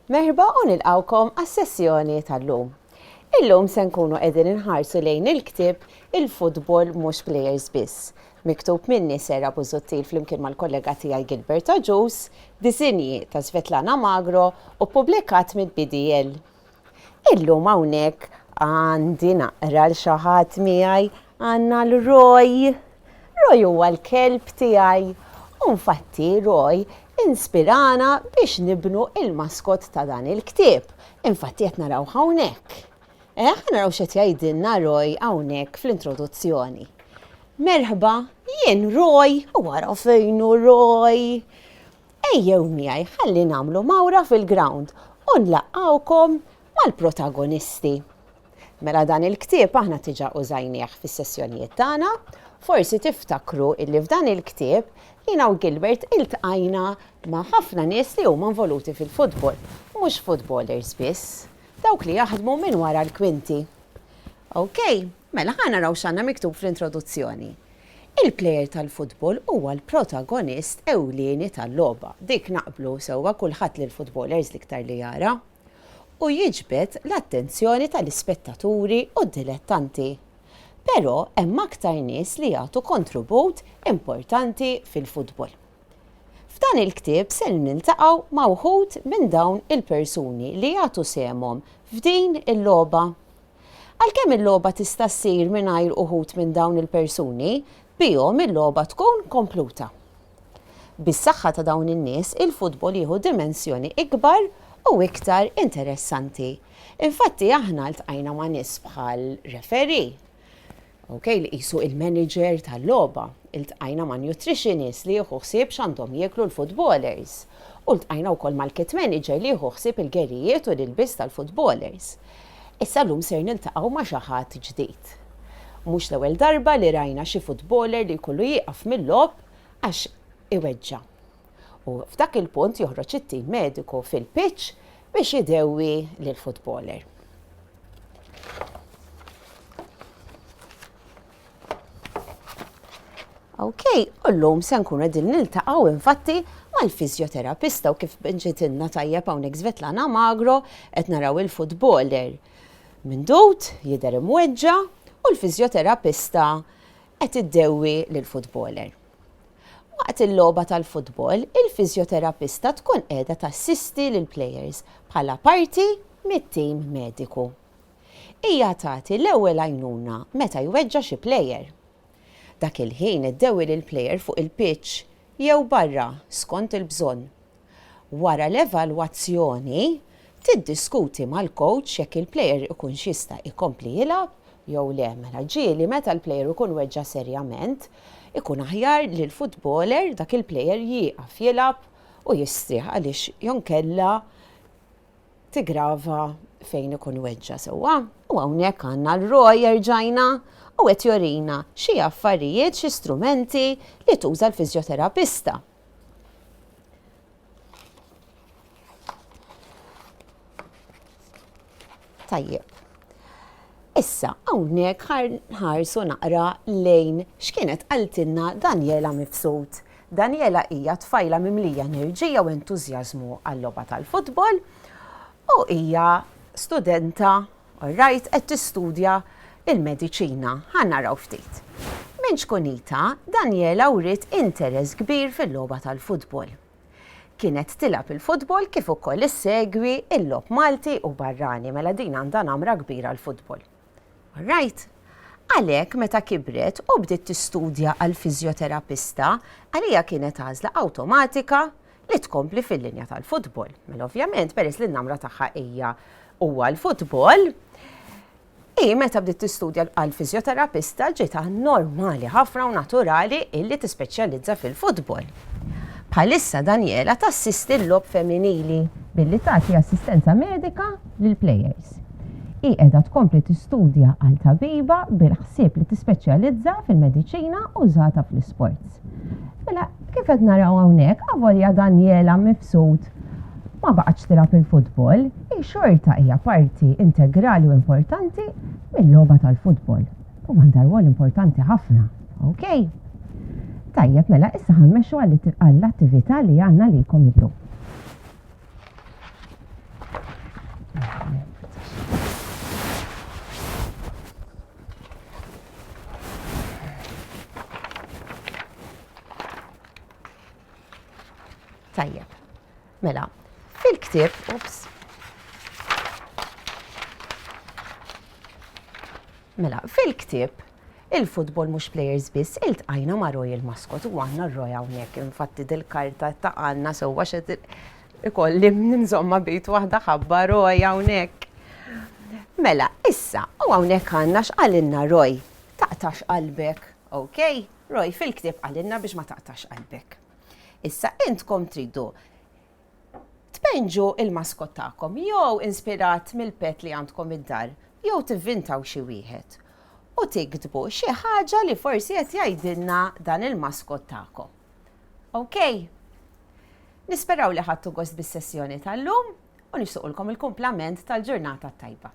Merħba u nilqawkom għas-sessjoni tal-lum. Illum se nkunu qegħdin inħarsu lejn il-ktieb Il-Futbol Mhux Players Biss, miktub minni Sera Bużuttil flimkien mal-kollega tiegħi Gilbert Aġus, disinji ta' Svetlana Magro u ppubblikat mill-BDL. Illum hawnhekk għandi naqra l xi ħadd miegħi għandna l-Roy. Roy huwa l-kelb tiegħi u infatti Roy inspirana biex nibnu il-maskot ta' dan il-ktieb. Infatti qed naraw hawnhekk. Naraw x'qed jgħidilna Roy hawnhekk fl-introduzzjoni. Merħba, jien Roy, u wara fejnu Roy. Ejjew miegħi ħalli nagħmlu mawra fil-ground u nlaqgħukom mal-protagonisti. Mela dan il-ktieb aħna tiġa użajnieh fis-sessjonijiet tagħna, forsi tiftakru illi f'dan il-ktieb jiena u Gilbert iltqajna ma' ħafna nies li huma involuti fil-futbol, mhux footballers biss, dawk li jaħdmu minn wara l-kwinti. Okej, mela ħa naraw x'għandna miktub fl-introduzzjoni. Il-plejer tal-futbol huwa l-protagonist ewlieni tal-logħba. Dik naqblu sewwa kulħadd lill-futballers l-iktar li jara. U jiġbed l-attenzjoni tal-ispettaturi u d-dilettanti. Però hemm aktar nies li jagħtu kontribut importanti fil-futbol. F'dan il-ktieb se niltaqgħu ma' wħud minn dawn il-persuni li jagħtu sehemhom f'din il-logħba. Għalkemm il-logħba tista' ssir mingħajr uħud minn dawn il-persuni, bihom il-logħba tkun kompluta. Bis-saħħa ta' dawn in-nies il-futbol jieħu dimensjoni ikbar u iktar interessanti. Infatti aħna ltqajna ma' nies bħal referee. Li qisu il-manager tal-logħba, iltqajna ma' nutritionist li jieħu ħsieb x'għandhom jieklu l-futballers. U ltqajna wkoll mal-kit manager li jieħu ħsieb il-gerijiet u l-ilbies tal-futballers. Issa llum ser niltaqgħu ma' xi ħadd ġdid. Mhux l-ewwel darba li rajna xi futballer li jkollu jieqaf mill-logħb għax iweġġa'. U f'dak il-punt joħroġ it-tim mediku fil-pitch biex idewwi lill-futballer. U llum se nkunu qegħdin niltaqgħu infatti mal-fiżjoterapista u kif ġitilna tajjeb hawnhekk Svetlana Magro qed naraw il-futballer mindut jidher imweġġa u l-fiżjoterapista qed iddewwi lill-futballer. Waqt il-logħba tal-futbol, il-fiżjoterapista tkun qiegħda tassisti lill-plejers bħala parti mit-tim mediku. Hija tagħti l-ewwel għajnuna meta jweġġa xi plejer. Dak il-ħin iddewwi lill-plejer fuq il-pitch jew barra skont il-bżonn. Wara l-evalwazzjoni tiddiskuti mal-coach jekk il-plejer ikunx jista' jkompli jilgħab jew le. Mela ġieli meta l-plejer ikun weġġa serjament, ikun aħjar li l-futballer dak il-plejer jieqaf jilgħab u jistrieħ għaliex jonkella tigrava fejn ikun weġġa sewwa. U hawnhekk għandna l-Roy jerġajna u qed jorina xi affarijiet, xi strumenti li tuża l-fiżjoterapista. Tajjeb. Issa hawnhekk ħarsu naqra lejn x'kienet qaltilna Daniela Mifsud. Daniela hija tfajla mimlija enerġija u entużjażmu għall-logħba tal-futbol u hija studenta qed tistudja il-mediċina. Ħannaraw ftit. Minn xkunita, Daniela wriet interess kbir fil-logħba tal-futbol. Kienet tilab il-futbol kif ukoll issegwi il-logħb Malti u barrani mela din għandha namra kbira l-futbol. Għalhekk meta kibret u bdiet tistudja għall-fiżjoterapista, għalija kienet għażla awtomatika li tkompli fil-linja tal-futbol. Mela ovvjament peress li n-namra tagħha hija huwa l-futbol, meta bdiet tistudja għall-fiżjoterapista ġietha normali ħafna u naturali illi tispeċjalizza fil-futbol. Bħalissa Daniela tassisti l-logħb femminili billi tagħti assistenza medika lill-plejers. Hi qiegħda tkompli tistudja għal tabiba bil-ħsieb li tispeċjalizza fil-mediċina użata fl-isports. Mela kif qed naraw hawnhekk avolja Daniela Mifsud ma baqgħetx tilab il-futbol, xorta hija parti integrali u importanti mill-logħba tal-futbol. U għandha rwol importanti ħafna, Tajjeb mela issa ħammexxu għall-attività li għandna lilkom illum. Tajjeb. Mela, fil-ktieb, Mela, fil-ktieb, il-futbol mhux players biss, iltqajna ma' Roy il-maskot u għandna Roy hawnhekk, infatti dil-karta ta' għandna sewwa xed ikolli nżomma bejt waħda ħabba Roy hawnhekk. Mela, issa, u hawnhekk għandna x'qalinna Roy, taqtax qalbek, okej? Roy fil-ktieb qalinna biex ma taqtax qalbek. Issa intkom tridu tpenġu il-maskot tagħkom jew inspirat mill-pet li għandkom id-dar, jew tivvintaw xi wieħed u tiktbu xi ħaġa li forsi qed jgħidilna dan il-maskot tagħkom. Okej? Nisperaw li ħadtu gost bis-sessjoni tal-lum u nixtuqulkom il-kumplament tal-ġurnata tajba.